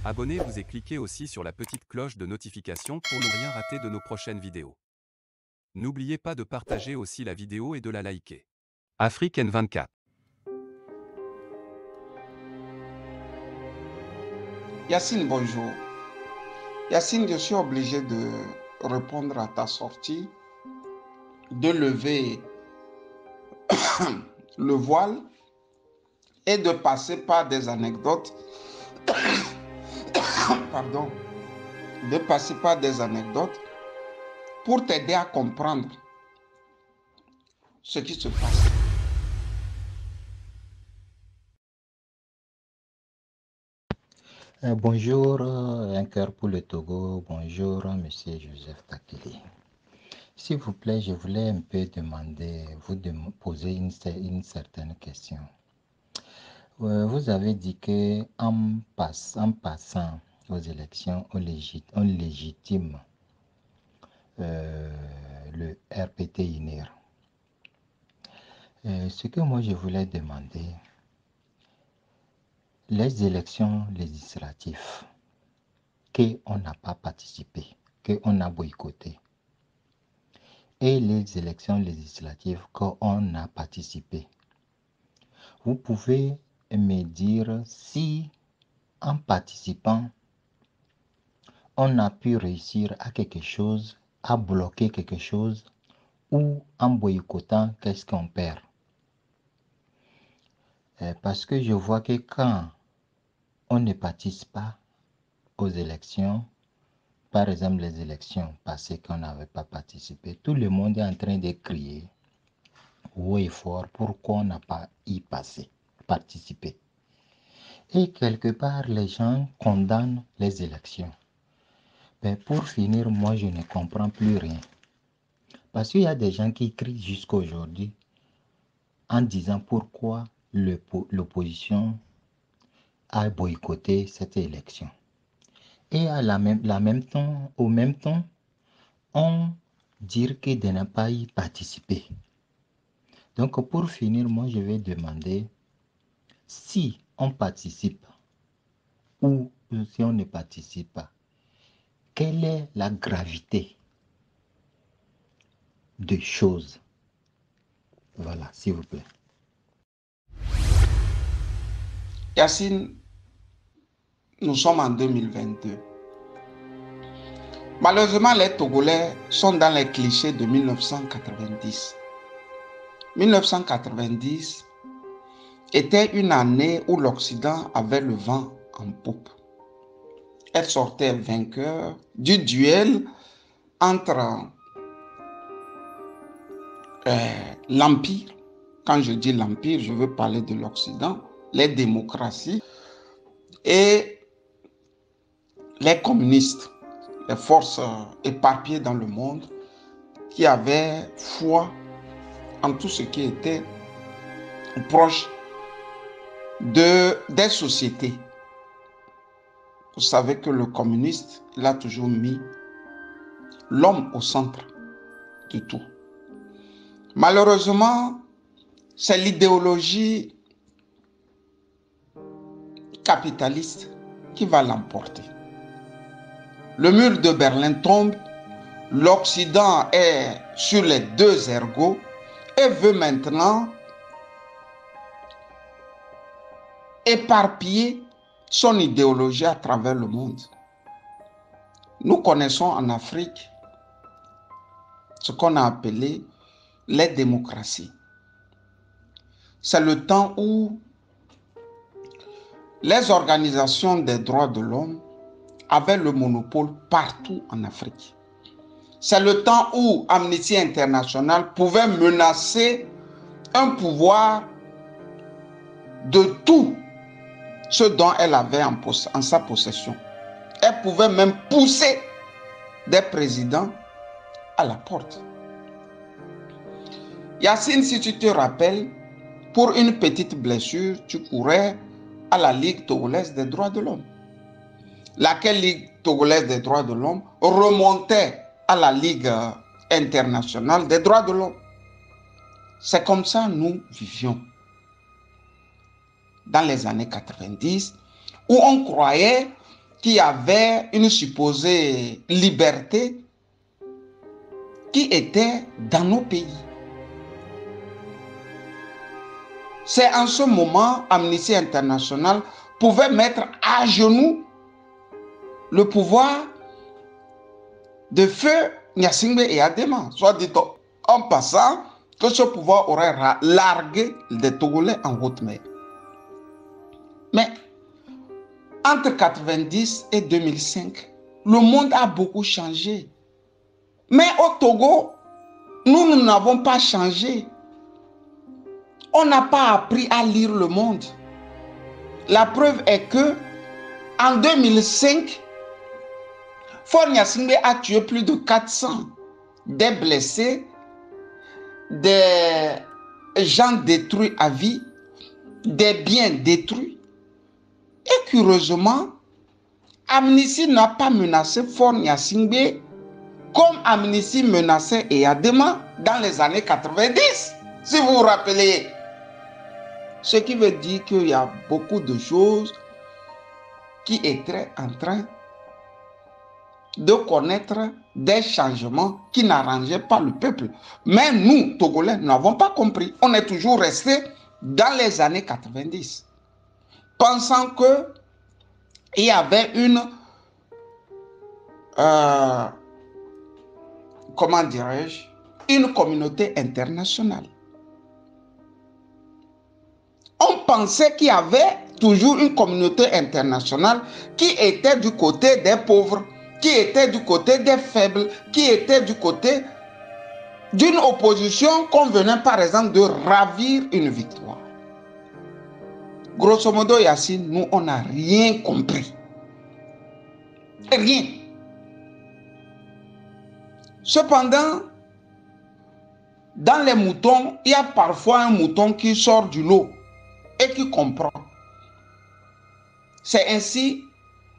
Abonnez-vous et cliquez aussi sur la petite cloche de notification pour ne rien rater de nos prochaines vidéos. N'oubliez pas de partager aussi la vidéo et de la liker. Afrique N24. Yacine, bonjour. Yacine, je suis obligé de répondre à ta sortie, de lever le voile et de passer par des anecdotes, pardon, de passer par des anecdotes pour t'aider à comprendre ce qui se passe. Bonjour, un cœur pour le Togo. Bonjour, monsieur Joseph Takili. S'il vous plaît, je voulais un peu demander, vous poser une certaine question. Vous avez dit que en passant aux élections, on légitime le RPT INER. Ce que moi je voulais demander, les élections législatives qu'on n'a pas participé, qu'on a boycotté, et les élections législatives qu'on a participé. Vous pouvez me dire si, en participant, on a pu réussir à quelque chose, à bloquer quelque chose, ou en boycottant, qu'est-ce qu'on perd? Parce que je vois que quand on ne participe pas aux élections, par exemple les élections passées qu'on n'avait pas participé, tout le monde est en train de crier haut et fort pourquoi on n'a pas y participé. Et quelque part, les gens condamnent les élections. Mais pour finir, moi, je ne comprends plus rien. Parce qu'il y a des gens qui crient jusqu'à aujourd'hui en disant pourquoi l'opposition a boycotté cette élection. Et au même temps, on dit que de ne pas y participer. Donc, pour finir, moi, je vais demander si on participe ou si on ne participe pas, quelle est la gravité des choses? Voilà, s'il vous plaît. Yacine, nous sommes en 2022. Malheureusement, les Togolais sont dans les clichés de 1990. 1990 était une année où l'Occident avait le vent en poupe. Elle sortait vainqueur du duel entre l'Empire. Quand je dis l'Empire, je veux parler de l'Occident, les démocraties et les communistes, les forces éparpillées dans le monde qui avaient foi en tout ce qui était proche des sociétés. Vous savez que le communiste, il a toujours mis l'homme au centre de tout. Malheureusement, c'est l'idéologie capitaliste qui va l'emporter. Le mur de Berlin tombe, l'Occident est sur les deux ergots et veut maintenant éparpiller son idéologie à travers le monde. Nous connaissons en Afrique ce qu'on a appelé les démocraties. C'est le temps où les organisations des droits de l'homme avaient le monopole partout en Afrique. C'est le temps où Amnesty International pouvait menacer un pouvoir de tout ce dont elle avait en sa possession. Elle pouvait même pousser des présidents à la porte. Yacine, si tu te rappelles, pour une petite blessure, tu courais à la Ligue togolaise des droits de l'homme. Laquelle Ligue togolaise des droits de l'homme remontait à la Ligue internationale des droits de l'homme. C'est comme ça que nous vivions dans les années 90, où on croyait qu'il y avait une supposée liberté qui était dans nos pays. C'est en ce moment, Amnesty International pouvait mettre à genoux le pouvoir de feu Gnassingbé et Adema, soit dit en passant que ce pouvoir aurait largué des Togolais en haute mer. Mais entre 1990 et 2005, le monde a beaucoup changé. Mais au Togo, nous n'avons pas changé. On n'a pas appris à lire le monde. La preuve est que en 2005, Faure Gnassingbé a tué plus de 400, des blessés, des gens détruits à vie, des biens détruits. Et curieusement, Amnesty n'a pas menacé Faure Gnassingbé comme Amnesty menaçait Eyadema dans les années 90, si vous vous rappelez. Ce qui veut dire qu'il y a beaucoup de choses qui étaient en train de connaître des changements qui n'arrangeaient pas le peuple. Mais nous, Togolais, n'avons pas compris. On est toujours restés dans les années 90, pensant qu'il y avait une, comment dirais-je, une communauté internationale. On pensait qu'il y avait toujours une communauté internationale qui était du côté des pauvres, qui était du côté des faibles, qui était du côté d'une opposition qu'on venait par exemple de ravir une victoire. Grosso modo, Yacine, nous, on n'a rien compris. Rien. Cependant, dans les moutons, il y a parfois un mouton qui sort du lot et qui comprend. C'est ainsi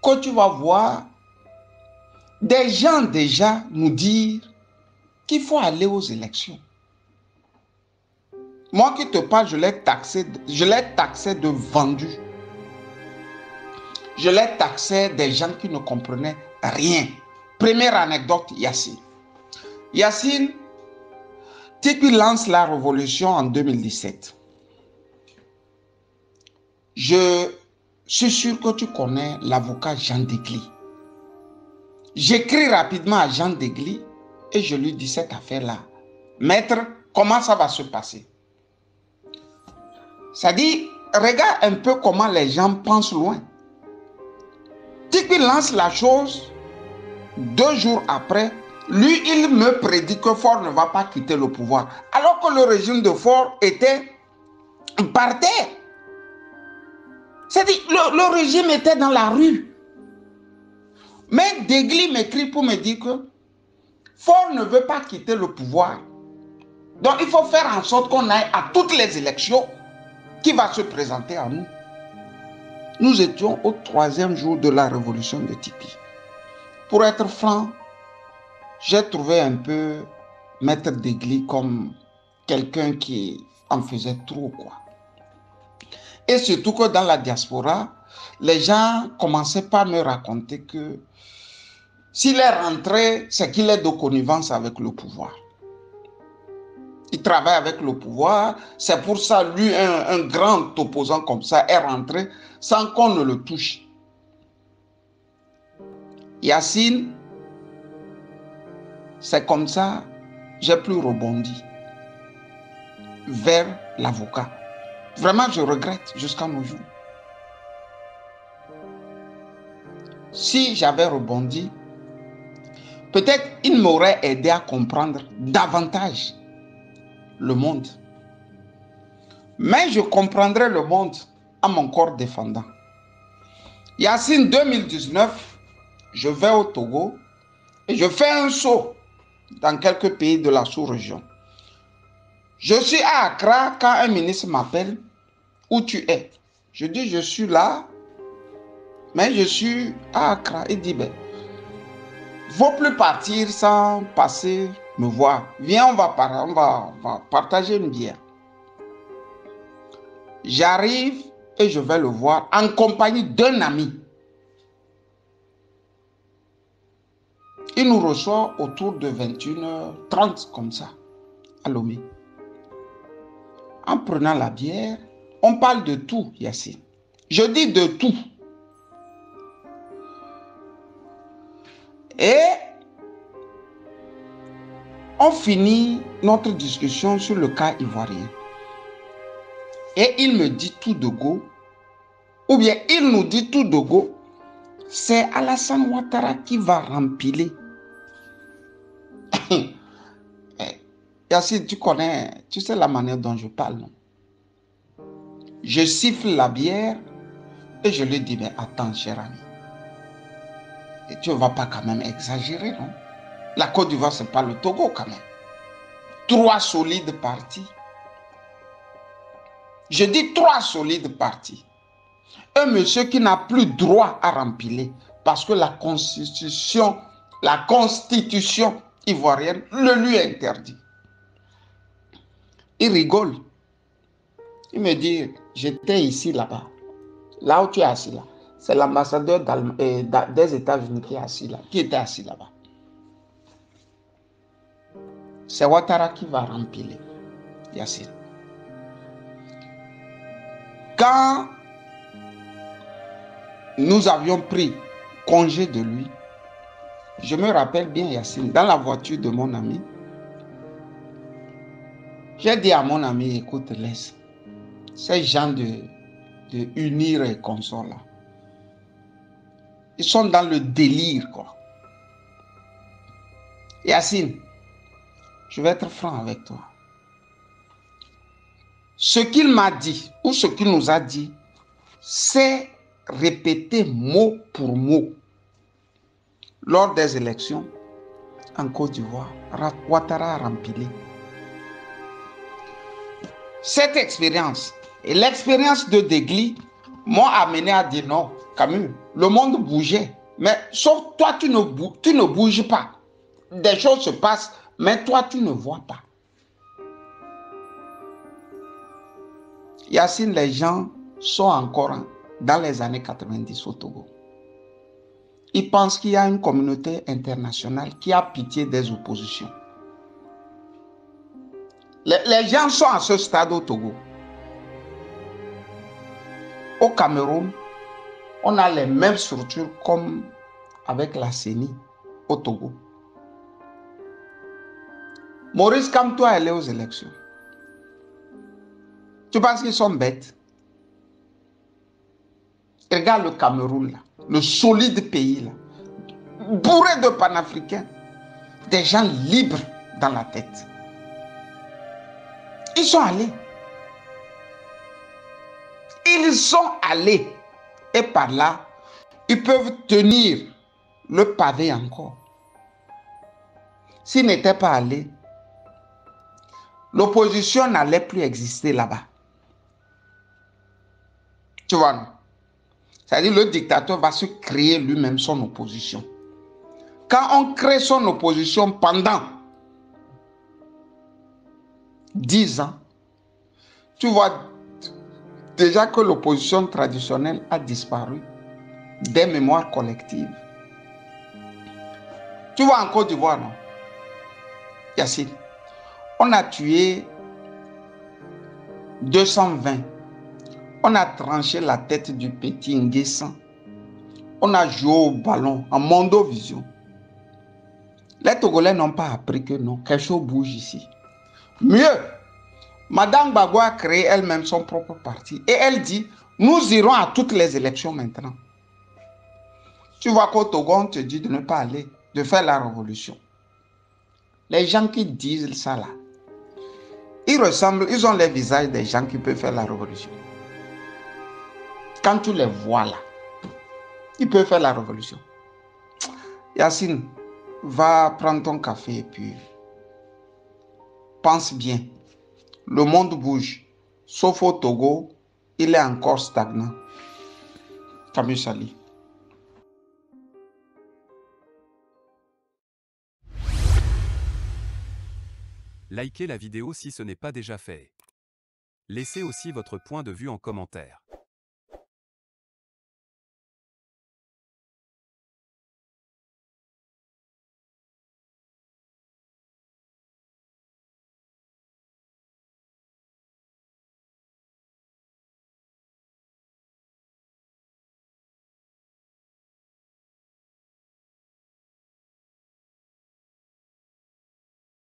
que tu vas voir des gens déjà nous dire qu'il faut aller aux élections. Moi qui te parle, je l'ai taxé de vendu. Je l'ai taxé des gens qui ne comprenaient rien. Première anecdote, Yacine. Yacine, Tikwi lance la révolution en 2017. Je suis sûr que tu connais l'avocat Jean Degli. J'écris rapidement à Jean Degli et je lui dis cette affaire-là. Maître, comment ça va se passer? Ça dit, regarde un peu comment les gens pensent loin. Tikwi lance la chose, 2 jours après, lui, il me prédit que Faure ne va pas quitter le pouvoir. Alors que le régime de Faure était par terre. C'est-à-dire, le régime était dans la rue. Mais Degli m'écrit pour me dire que Faure ne veut pas quitter le pouvoir. Donc, il faut faire en sorte qu'on aille à toutes les élections qui vont se présenter à nous. Nous étions au 3e jour de la révolution de Tikwi. Pour être franc, j'ai trouvé un peu Maître Degli comme quelqu'un qui en faisait trop, quoi. Et surtout que dans la diaspora, les gens commençaient par me raconter que s'il est rentré, c'est qu'il est de connivence avec le pouvoir. Il travaille avec le pouvoir, c'est pour ça, lui, un grand opposant comme ça, est rentré sans qu'on ne le touche. Yacine, c'est comme ça, j'ai plus rebondi vers l'avocat. Vraiment, je regrette jusqu'à nos jours. Si j'avais rebondi, peut-être il m'aurait aidé à comprendre davantage le monde. Mais je comprendrai le monde à mon corps défendant. Yacine, 2019, je vais au Togo et je fais un saut dans quelques pays de la sous-région. Je suis à Accra quand un ministre m'appelle. Où tu es? Je dis, je suis là, mais je suis à Accra. Il dit, ben, vaut plus partir sans passer me voir. Viens, on va partager une bière. J'arrive et je vais le voir en compagnie d'un ami. Il nous reçoit autour de 21h30 comme ça, à Lomé. En prenant la bière, on parle de tout, Yacine. Je dis de tout. Et on finit notre discussion sur le cas ivoirien. Et il me dit tout de go, ou bien il nous dit tout de go, c'est Alassane Ouattara qui va rempiler. Yacine, tu sais la manière dont je parle, non? Je siffle la bière et je lui dis, mais attends, cher ami, et tu ne vas pas quand même exagérer, non? La Côte d'Ivoire, ce n'est pas le Togo quand même. 3 solides partis. Je dis 3 solides partis. Un monsieur qui n'a plus droit à rempiler parce que la constitution ivoirienne le lui interdit. Il rigole. Il me dit, j'étais ici là-bas. Là où tu es assis là. C'est l'ambassadeur des États-Unis qui est assis là, qui était assis là-bas. C'est Ouattara qui va rempiler, Yacine. Quand nous avions pris congé de lui, je me rappelle bien, Yacine, dans la voiture de mon ami, j'ai dit à mon ami, écoute, laisse ces gens de unir et consorts là. Ils sont dans le délire, quoi. Yacine, je vais être franc avec toi. Ce qu'il m'a dit, ou ce qu'il nous a dit, c'est répété mot pour mot. Lors des élections en Côte d'Ivoire, Ouattara a rempilé. Cette expérience et l'expérience de Degli m'ont amené à dire non, Camus, le monde bougeait. Mais sauf toi, tu ne bouges pas. Des choses se passent, mais toi, tu ne vois pas. Yacine, les gens sont encore dans les années 90 au Togo. Ils pensent qu'il y a une communauté internationale qui a pitié des oppositions. Les gens sont à ce stade au Togo. Au Cameroun, on a les mêmes structures comme avec la CENI au Togo. Maurice Kamto est allé aux élections. Tu penses qu'ils sont bêtes? Regarde le Cameroun, là, le solide pays, là, bourré de panafricains, des gens libres dans la tête. Ils sont allés. Ils sont allés. Et par là, ils peuvent tenir le pavé encore. S'ils n'étaient pas allés, l'opposition n'allait plus exister là-bas. Tu vois, non? C'est-à-dire le dictateur va se créer lui-même son opposition. Quand on crée son opposition pendant 10 ans, tu vois déjà que l'opposition traditionnelle a disparu des mémoires collectives. Tu vois en Côte d'Ivoire, non? Yacine, on a tué 220. On a tranché la tête du petit Nguessan. On a joué au ballon en mondovision. Les Togolais n'ont pas appris que non, quelque chose bouge ici. Mieux, Madame Gbagbo a créé elle-même son propre parti. Et elle dit, nous irons à toutes les élections maintenant. Tu vois qu'au Togo, on te dit de ne pas aller, de faire la révolution. Les gens qui disent ça là, ils ont les visages des gens qui peuvent faire la révolution. Quand tu les vois là, ils peuvent faire la révolution. Yacine, va prendre ton café et puis pense bien. Le monde bouge. Sauf au Togo, il est encore stagnant. Camus Sali. Likez la vidéo si ce n'est pas déjà fait. Laissez aussi votre point de vue en commentaire.